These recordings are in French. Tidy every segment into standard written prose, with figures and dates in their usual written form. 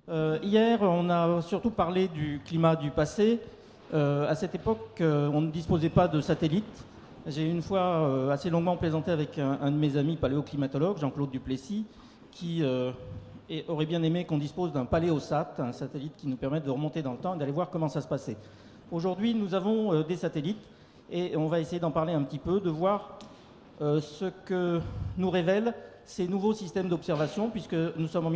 Hier, on a surtout parlé du climat du passé. À cette époque, on ne disposait pas de satellites. J'ai une fois assez longuement plaisanté avec un de mes amis paléoclimatologues, Jean-Claude Duplessis, qui aurait bien aimé qu'on dispose d'un paléosat, un satellite qui nous permette de remonter dans le temps et d'aller voir comment ça se passait. Aujourd'hui, nous avons des satellites et on va essayer d'en parler un petit peu, de voir ce que nous révèlent ces nouveaux systèmes d'observation, puisque nous sommes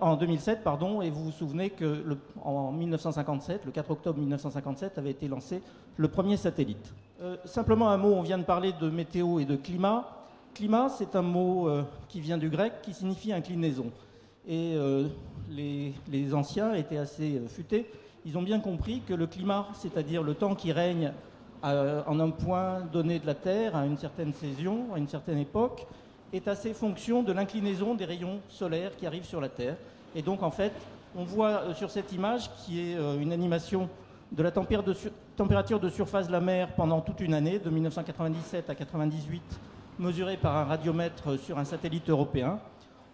en 2007, pardon, et vous vous souvenez que en 1957, le 4 octobre 1957, avait été lancé le premier satellite. Simplement un mot, on vient de parler de météo et de climat. Climat, c'est un mot qui vient du grec, qui signifie inclinaison. Et les anciens étaient assez futés. Ils ont bien compris que le climat, c'est-à-dire le temps qui règne en un point donné de la Terre, à une certaine saison, à une certaine époque, est assez fonction de l'inclinaison des rayons solaires qui arrivent sur la Terre. Et donc, en fait, on voit sur cette image, qui est une animation de la température de surface de la mer pendant toute une année, de 1997 à 1998, mesurée par un radiomètre sur un satellite européen,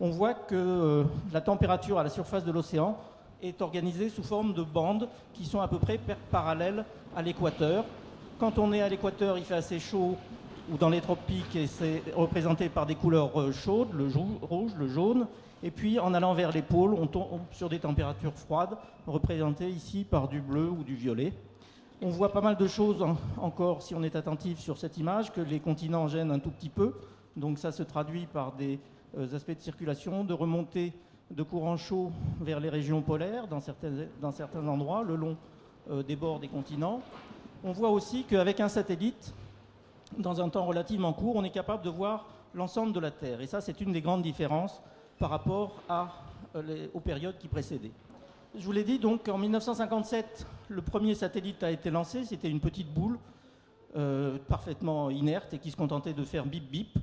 on voit que la température à la surface de l'océan est organisée sous forme de bandes qui sont à peu près parallèles à l'équateur. Quand on est à l'équateur, il fait assez chaud, ou dans les tropiques, et c'est représenté par des couleurs chaudes, le rouge, le jaune. Et puis, en allant vers les pôles, on tombe sur des températures froides, représentées ici par du bleu ou du violet. On voit pas mal de choses encore, si on est attentif sur cette image, que les continents gênent un tout petit peu. Donc ça se traduit par des aspects de circulation, de remontée de courants chauds vers les régions polaires, dans certains endroits, le long des bords des continents. On voit aussi qu'avec un satellite, dans un temps relativement court, on est capable de voir l'ensemble de la Terre. Et ça, c'est une des grandes différences par rapport aux périodes qui précédaient. Je vous l'ai dit, donc, en 1957, le premier satellite a été lancé. C'était une petite boule parfaitement inerte et qui se contentait de faire bip bip.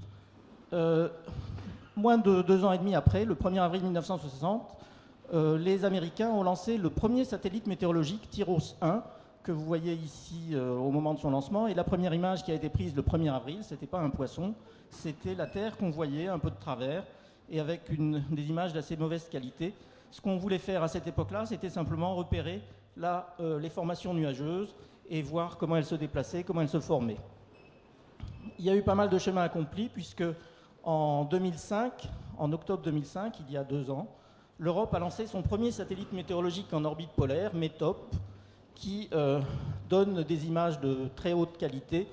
Moins de 2 ans et demi après, le 1er avril 1960, les Américains ont lancé le premier satellite météorologique, TIROS 1, que vous voyez ici au moment de son lancement. Et la première image qui a été prise le 1er avril, ce n'était pas un poisson, c'était la Terre qu'on voyait un peu de travers et avec des images d'assez mauvaise qualité. Ce qu'on voulait faire à cette époque-là, c'était simplement repérer les formations nuageuses et voir comment elles se déplaçaient, comment elles se formaient. Il y a eu pas mal de chemin accompli, puisque en 2005, en octobre 2005, il y a 2 ans, l'Europe a lancé son premier satellite météorologique en orbite polaire, METOP, qui donne des images de très haute qualité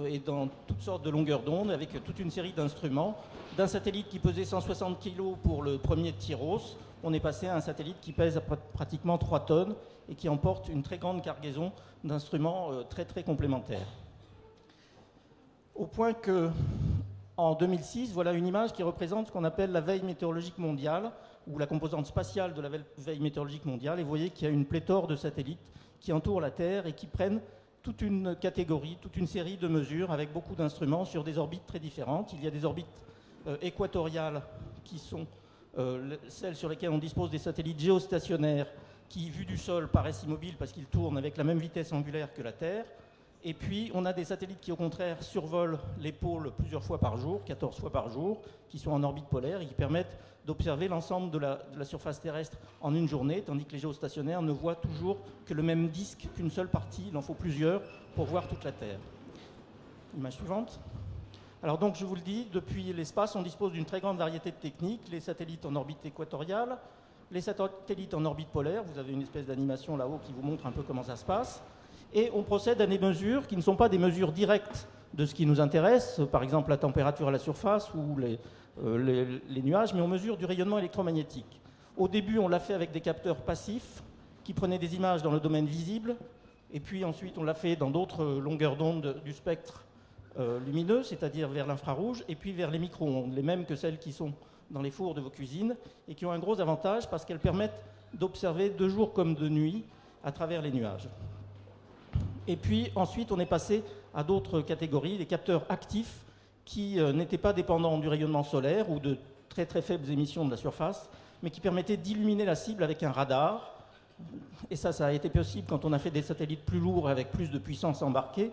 et dans toutes sortes de longueurs d'onde, avec toute une série d'instruments. D'un satellite qui pesait 160 kg pour le premier TIROS, on est passé à un satellite qui pèse à pratiquement 3 tonnes et qui emporte une très grande cargaison d'instruments très très complémentaires. Au point que, en 2006, voilà une image qui représente ce qu'on appelle la veille météorologique mondiale, ou la composante spatiale de la veille météorologique mondiale. Et vous voyez qu'il y a une pléthore de satellites qui entourent la Terre et qui prennent toute une catégorie, toute une série de mesures avec beaucoup d'instruments sur des orbites très différentes. Il y a des orbites équatoriales qui sont celles sur lesquelles on dispose des satellites géostationnaires qui, vus du sol, paraissent immobiles parce qu'ils tournent avec la même vitesse angulaire que la Terre. Et puis, on a des satellites qui, au contraire, survolent les pôles plusieurs fois par jour, 14 fois par jour, qui sont en orbite polaire et qui permettent d'observer l'ensemble de la surface terrestre en une journée, tandis que les géostationnaires ne voient toujours que le même disque, qu'une seule partie. Il en faut plusieurs pour voir toute la Terre. Image suivante. Alors donc, je vous le dis, depuis l'espace, on dispose d'une très grande variété de techniques. Les satellites en orbite équatoriale, les satellites en orbite polaire. Vous avez une espèce d'animation là-haut qui vous montre un peu comment ça se passe. Et on procède à des mesures qui ne sont pas des mesures directes de ce qui nous intéresse, par exemple la température à la surface ou les nuages, mais on mesure du rayonnement électromagnétique. Au début, on l'a fait avec des capteurs passifs qui prenaient des images dans le domaine visible, et puis ensuite on l'a fait dans d'autres longueurs d'onde du spectre lumineux, c'est-à-dire vers l'infrarouge, et puis vers les micro-ondes, les mêmes que celles qui sont dans les fours de vos cuisines, et qui ont un gros avantage parce qu'elles permettent d'observer de jour comme de nuit à travers les nuages. Et puis ensuite, on est passé à d'autres catégories, les capteurs actifs qui n'étaient pas dépendants du rayonnement solaire ou de très très faibles émissions de la surface, mais qui permettaient d'illuminer la cible avec un radar. Et ça a été possible quand on a fait des satellites plus lourds avec plus de puissance embarquée,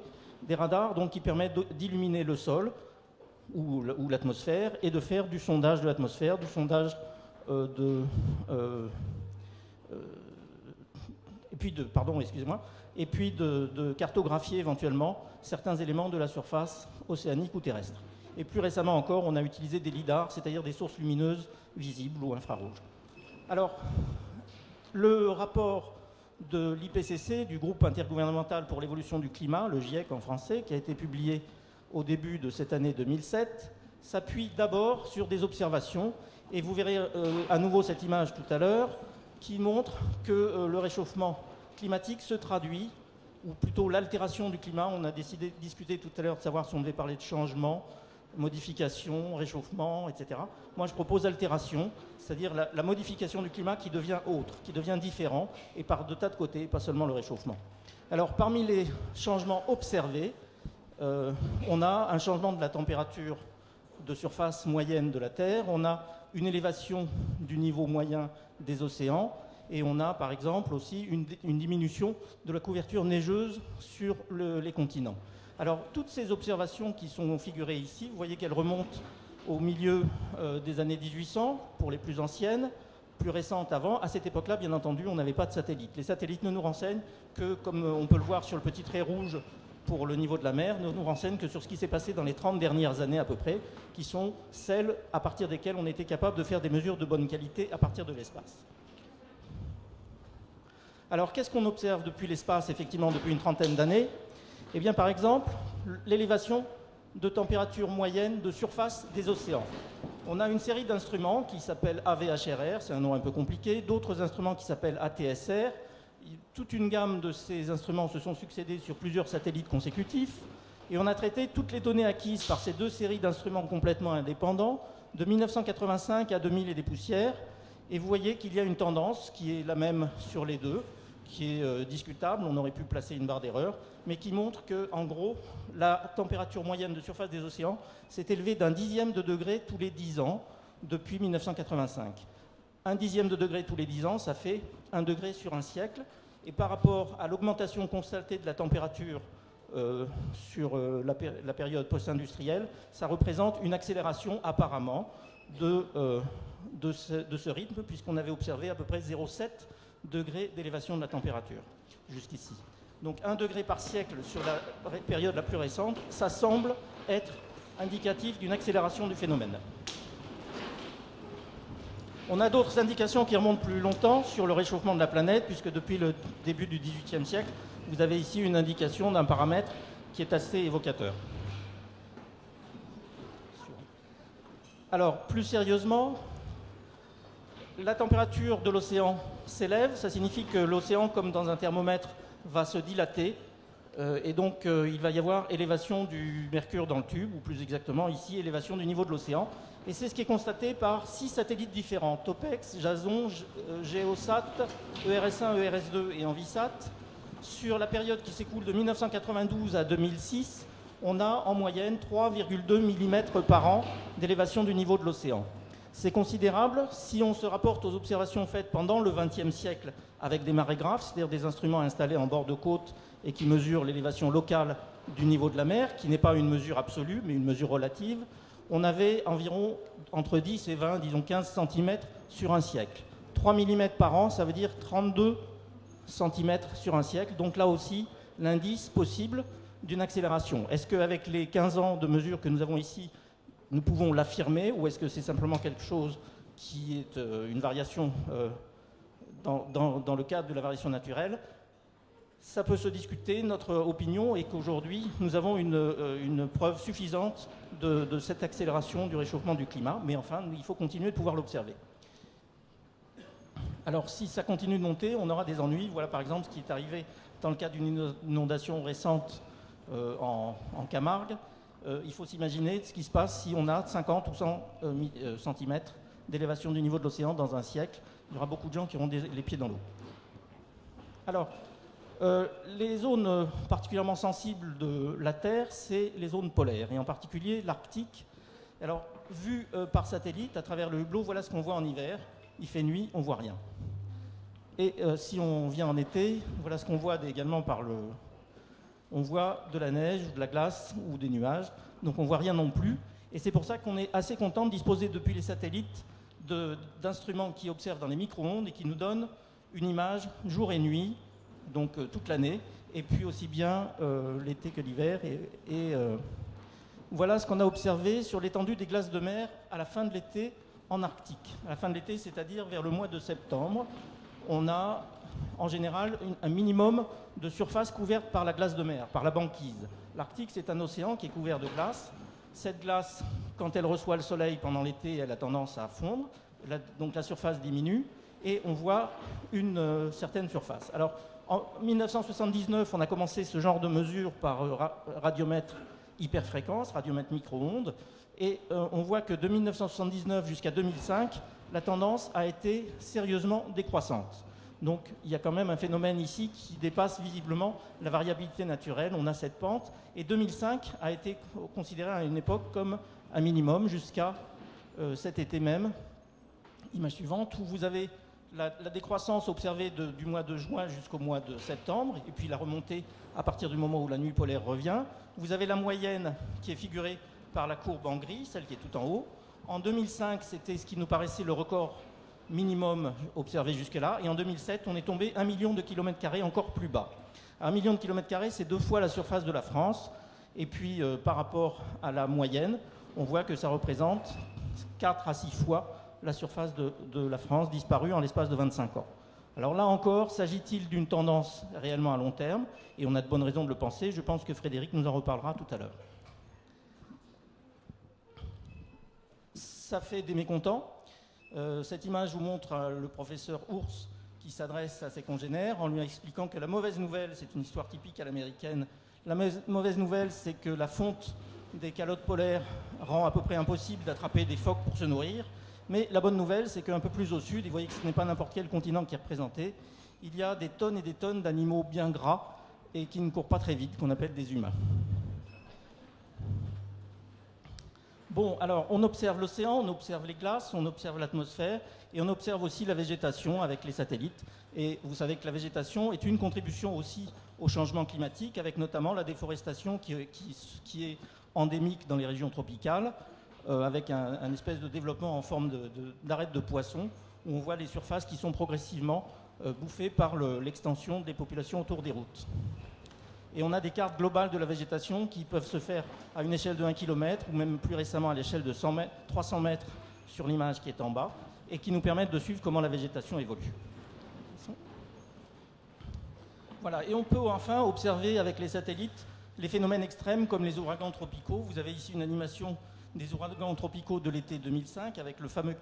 des radars donc, qui permettent d'illuminer le sol ou l'atmosphère et de faire du sondage de l'atmosphère, du sondage et puis de cartographier éventuellement certains éléments de la surface océanique ou terrestre. Et plus récemment encore, on a utilisé des lidars, c'est-à-dire des sources lumineuses visibles ou infrarouges. Alors, le rapport de l'IPCC, du groupe intergouvernemental pour l'évolution du climat, le GIEC en français, qui a été publié au début de cette année 2007, s'appuie d'abord sur des observations, et vous verrez à nouveau cette image tout à l'heure, qui montre que le réchauffement climatique se traduit, ou plutôt l'altération du climat. On a discuté tout à l'heure de savoir si on devait parler de changement, modification, réchauffement, etc. Moi, je propose altération, c'est-à-dire la modification du climat qui devient autre, qui devient différent, et par de tas de côtés, pas seulement le réchauffement. Alors, parmi les changements observés, on a un changement de la température de surface moyenne de la Terre, on a une élévation du niveau moyen des océans, et on a par exemple aussi une diminution de la couverture neigeuse sur les continents. Alors toutes ces observations qui sont figurées ici, vous voyez qu'elles remontent au milieu des années 1800 pour les plus anciennes, plus récentes avant. À cette époque-là, bien entendu, on n'avait pas de satellites. Les satellites ne nous renseignent que, comme on peut le voir sur le petit trait rouge pour le niveau de la mer, ne nous renseignent que sur ce qui s'est passé dans les 30 dernières années à peu près, qui sont celles à partir desquelles on était capable de faire des mesures de bonne qualité à partir de l'espace. Alors, qu'est-ce qu'on observe depuis l'espace, effectivement, depuis une trentaine d'années? Eh bien, par exemple, l'élévation de température moyenne de surface des océans. On a une série d'instruments qui s'appellent AVHRR, c'est un nom un peu compliqué, d'autres instruments qui s'appellent ATSR. Toute une gamme de ces instruments se sont succédés sur plusieurs satellites consécutifs, et on a traité toutes les données acquises par ces deux séries d'instruments complètement indépendants, de 1985 à 2000 et des poussières, et vous voyez qu'il y a une tendance qui est la même sur les deux, qui est discutable, on aurait pu placer une barre d'erreur, mais qui montre que, en gros, la température moyenne de surface des océans s'est élevée d'un dixième de degré tous les 10 ans depuis 1985. Un dixième de degré tous les 10 ans, ça fait 1 degré sur un siècle, et par rapport à l'augmentation constatée de la température sur la période post-industrielle, ça représente une accélération apparemment de ce rythme, puisqu'on avait observé à peu près 0,7 degrés d'élévation de la température jusqu'ici. Donc 1 degré par siècle sur la période la plus récente, ça semble être indicatif d'une accélération du phénomène. On a d'autres indications qui remontent plus longtemps sur le réchauffement de la planète, puisque depuis le début du XVIIIe siècle, vous avez ici une indication d'un paramètre qui est assez évocateur. Alors, plus sérieusement, la température de l'océan s'élève, ça signifie que l'océan, comme dans un thermomètre, va se dilater, et donc il va y avoir élévation du mercure dans le tube, ou plus exactement ici, élévation du niveau de l'océan. Et c'est ce qui est constaté par 6 satellites différents, TOPEX, Jason, GEOSAT, ERS1, ERS2 et Envisat. Sur la période qui s'écoule de 1992 à 2006, on a en moyenne 3,2 mm par an d'élévation du niveau de l'océan. C'est considérable si on se rapporte aux observations faites pendant le XXe siècle avec des marégraphes, c'est-à-dire des instruments installés en bord de côte et qui mesurent l'élévation locale du niveau de la mer, qui n'est pas une mesure absolue, mais une mesure relative. On avait environ entre 10 et 20, disons 15 cm sur un siècle. 3 mm par an, ça veut dire 32 cm sur un siècle. Donc là aussi, l'indice possible d'une accélération. Est-ce qu'avec les 15 ans de mesures que nous avons ici, nous pouvons l'affirmer, ou est-ce que c'est simplement quelque chose qui est une variation dans le cadre de la variation naturelle? Ça peut se discuter. Notre opinion est qu'aujourd'hui, nous avons une preuve suffisante de cette accélération du réchauffement du climat, mais enfin, il faut continuer de pouvoir l'observer. Alors, si ça continue de monter, on aura des ennuis. Voilà par exemple ce qui est arrivé dans le cadre d'une inondation récente en Camargue. Il faut s'imaginer ce qui se passe si on a 50 ou 100 cm d'élévation du niveau de l'océan dans un siècle. Il y aura beaucoup de gens qui auront les pieds dans l'eau. Alors, les zones particulièrement sensibles de la Terre, c'est les zones polaires, et en particulier l'Arctique. Alors, vu par satellite, à travers le hublot, voilà ce qu'on voit en hiver. Il fait nuit, on ne voit rien. Et si on vient en été, voilà ce qu'on voit également par le... On voit de la neige, de la glace ou des nuages, donc on ne voit rien non plus. Et c'est pour ça qu'on est assez content de disposer depuis les satellites d'instruments qui observent dans les micro-ondes et qui nous donnent une image jour et nuit, donc toute l'année, et puis aussi bien l'été que l'hiver. Voilà ce qu'on a observé sur l'étendue des glaces de mer à la fin de l'été en Arctique. À la fin de l'été, c'est-à-dire vers le mois de septembre, on a en général un minimum de surface couverte par la glace de mer, par la banquise. L'Arctique, c'est un océan qui est couvert de glace. Cette glace, quand elle reçoit le soleil pendant l'été, elle a tendance à fondre, donc la surface diminue, et on voit une certaine surface. Alors, en 1979, on a commencé ce genre de mesure par radiomètre hyperfréquence, radiomètre micro-ondes, et on voit que de 1979 jusqu'à 2005, la tendance a été sérieusement décroissante. Donc il y a quand même un phénomène ici qui dépasse visiblement la variabilité naturelle. On a cette pente, et 2005 a été considéré à une époque comme un minimum jusqu'à cet été même. Image suivante, où vous avez la décroissance observée du mois de juin jusqu'au mois de septembre, et puis la remontée à partir du moment où la nuit polaire revient. Vous avez la moyenne qui est figurée par la courbe en gris, celle qui est tout en haut. En 2005, c'était ce qui nous paraissait le record minimum observé jusque-là, et en 2007, on est tombé 1 million de kilomètres carrés encore plus bas. 1 million de kilomètres carrés, c'est 2 fois la surface de la France, et puis par rapport à la moyenne, on voit que ça représente 4 à 6 fois la surface de la France disparue en l'espace de 25 ans. Alors là encore, s'agit-il d'une tendance réellement à long terme? Et on a de bonnes raisons de le penser. Je pense que Frédéric nous en reparlera tout à l'heure. Ça fait des mécontents. Cette image vous montre le professeur Ours qui s'adresse à ses congénères en lui expliquant que la mauvaise nouvelle, c'est une histoire typique à l'américaine, la mauvaise nouvelle, c'est que la fonte des calottes polaires rend à peu près impossible d'attraper des phoques pour se nourrir. Mais la bonne nouvelle, c'est qu'un peu plus au sud, et vous voyez que ce n'est pas n'importe quel continent qui est représenté, il y a des tonnes et des tonnes d'animaux bien gras et qui ne courent pas très vite, qu'on appelle des humains. Bon, alors on observe l'océan, on observe les glaces, on observe l'atmosphère et on observe aussi la végétation avec les satellites. Et vous savez que la végétation est une contribution aussi au changement climatique, avec notamment la déforestation qui est endémique dans les régions tropicales, avec un espèce de développement en forme d'arête de poisson, où on voit les surfaces qui sont progressivement bouffées par l'extension des populations autour des routes. Et on a des cartes globales de la végétation qui peuvent se faire à une échelle de 1 km, ou même plus récemment à l'échelle de 300 mètres sur l'image qui est en bas, et qui nous permettent de suivre comment la végétation évolue. Voilà, et on peut enfin observer avec les satellites les phénomènes extrêmes comme les ouragans tropicaux. Vous avez ici une animation des ouragans tropicaux de l'été 2005 avec le fameux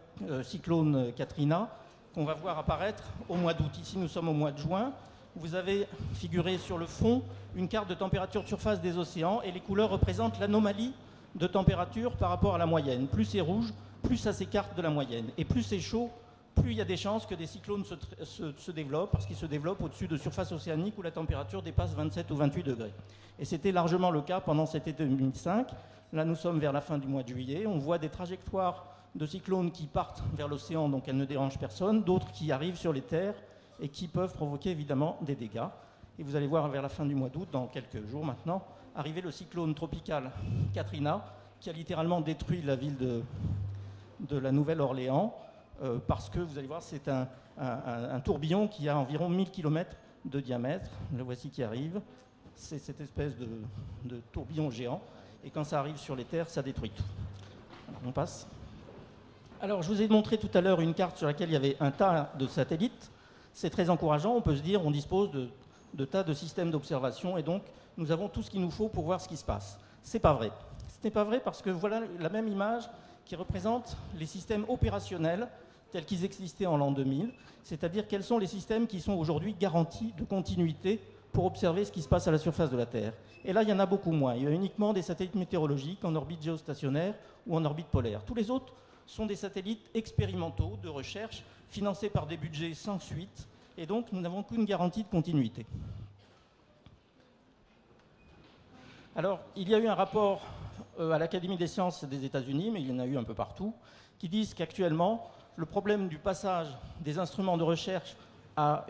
cyclone Katrina qu'on va voir apparaître au mois d'août. Ici, nous sommes au mois de juin. Vous avez figuré sur le fond une carte de température de surface des océans et les couleurs représentent l'anomalie de température par rapport à la moyenne. Plus c'est rouge, plus ça s'écarte de la moyenne. Et plus c'est chaud, plus il y a des chances que des cyclones se développent, parce qu'ils se développent au-dessus de surfaces océaniques où la température dépasse 27 ou 28 degrés. Et c'était largement le cas pendant cet été 2005. Là, nous sommes vers la fin du mois de juillet. On voit des trajectoires de cyclones qui partent vers l'océan, donc elles ne dérangent personne, d'autres qui arrivent sur les terres et qui peuvent provoquer évidemment des dégâts. Et vous allez voir vers la fin du mois d'août, dans quelques jours maintenant, arriver le cyclone tropical Katrina, qui a littéralement détruit la ville de la Nouvelle-Orléans, parce que, vous allez voir, c'est un tourbillon qui a environ 1000 km de diamètre. Le voici qui arrive. C'est cette espèce de tourbillon géant. Et quand ça arrive sur les terres, ça détruit tout. Alors, on passe. Alors, je vous ai montré tout à l'heure une carte sur laquelle il y avait un tas de satellites. C'est très encourageant. On peut se dire on dispose de tas de systèmes d'observation et donc nous avons tout ce qu'il nous faut pour voir ce qui se passe. C'est pas vrai. Ce n'est pas vrai parce que voilà la même image qui représente les systèmes opérationnels tels qu'ils existaient en l'an 2000, c'est-à-dire quels sont les systèmes qui sont aujourd'hui garantis de continuité pour observer ce qui se passe à la surface de la Terre. Et là, il y en a beaucoup moins. Il y a uniquement des satellites météorologiques en orbite géostationnaire ou en orbite polaire. Tous les autres sont des satellites expérimentaux de recherche financés par des budgets sans suite, et donc nous n'avons qu'une garantie de continuité. Alors, il y a eu un rapport à l'Académie des sciences des États-Unis, mais il y en a eu un peu partout, qui disent qu'actuellement, le problème du passage des instruments de recherche a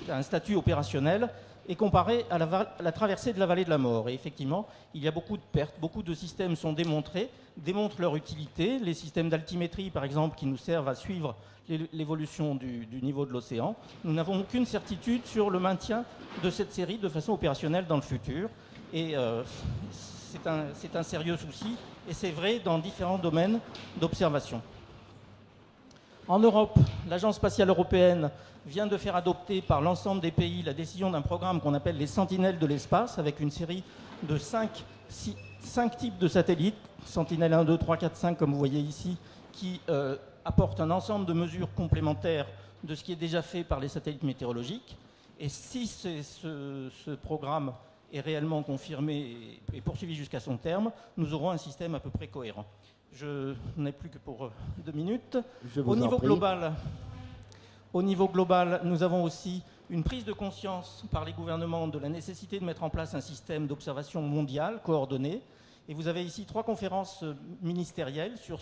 un statut opérationnel et comparé à la traversée de la vallée de la mort. Et effectivement, il y a beaucoup de pertes, beaucoup de systèmes sont démontrent leur utilité. Les systèmes d'altimétrie, par exemple, qui nous servent à suivre l'évolution du niveau de l'océan. Nous n'avons aucune certitude sur le maintien de cette série de façon opérationnelle dans le futur. Et c'est un sérieux souci, et c'est vrai dans différents domaines d'observation. En Europe, l'Agence spatiale européenne vient de faire adopter par l'ensemble des pays la décision d'un programme qu'on appelle les Sentinelles de l'espace, avec une série de 5 types de satellites, Sentinelle 1, 2, 3, 4, 5, comme vous voyez ici, qui apportent un ensemble de mesures complémentaires de ce qui est déjà fait par les satellites météorologiques. Et si ce programme est réellement confirmé et poursuivi jusqu'à son terme, nous aurons un système à peu près cohérent. Je n'ai plus que pour 2 minutes. Au niveau global, nous avons aussi une prise de conscience par les gouvernements de la nécessité de mettre en place un système d'observation mondial coordonné. Et vous avez ici 3 conférences ministérielles sur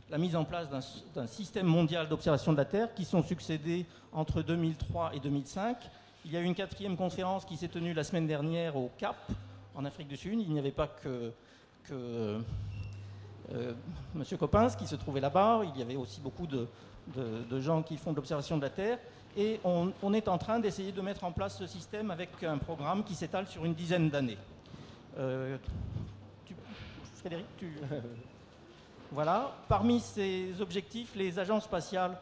la mise en place d'un système mondial d'observation de la Terre qui sont succédées entre 2003 et 2005. Il y a eu une 4e conférence qui s'est tenue la semaine dernière au Cap, en Afrique du Sud. Il n'y avait pas que M. Coppens qui se trouvait là-bas. Il y avait aussi beaucoup de gens qui font de l'observation de la Terre. Et on est en train d'essayer de mettre en place ce système avec un programme qui s'étale sur une dizaine d'années. Frédéric, Voilà. Parmi ces objectifs, les agences spatiales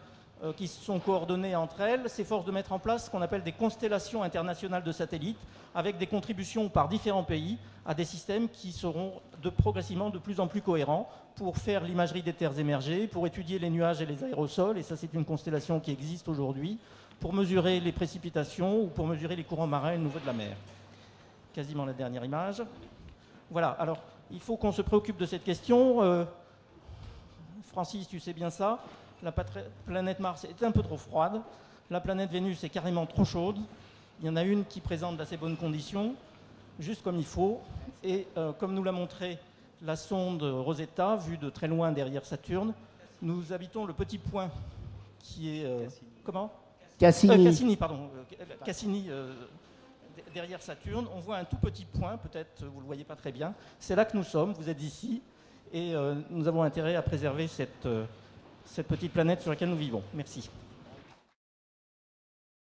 qui sont coordonnées entre elles s'efforcent de mettre en place ce qu'on appelle des constellations internationales de satellites, avec des contributions par différents pays à des systèmes qui seront progressivement de plus en plus cohérents pour faire l'imagerie des terres émergées, pour étudier les nuages et les aérosols, et ça c'est une constellation qui existe aujourd'hui, pour mesurer les précipitations ou pour mesurer les courants marins au niveau de la mer. Quasiment la dernière image. Voilà, alors il faut qu'on se préoccupe de cette question. Francis, tu sais bien ça. La planète Mars est un peu trop froide. La planète Vénus est carrément trop chaude. Il y en a une qui présente d'assez bonnes conditions, juste comme il faut. Et comme nous l'a montré la sonde Rosetta, vue de très loin derrière Saturne, nous habitons le petit point qui est... comment Cassini, pardon. Cassini, derrière Saturne. On voit un tout petit point, peut-être vous ne le voyez pas très bien. C'est là que nous sommes, vous êtes ici. Et nous avons intérêt à préserver cette petite planète sur laquelle nous vivons. Merci.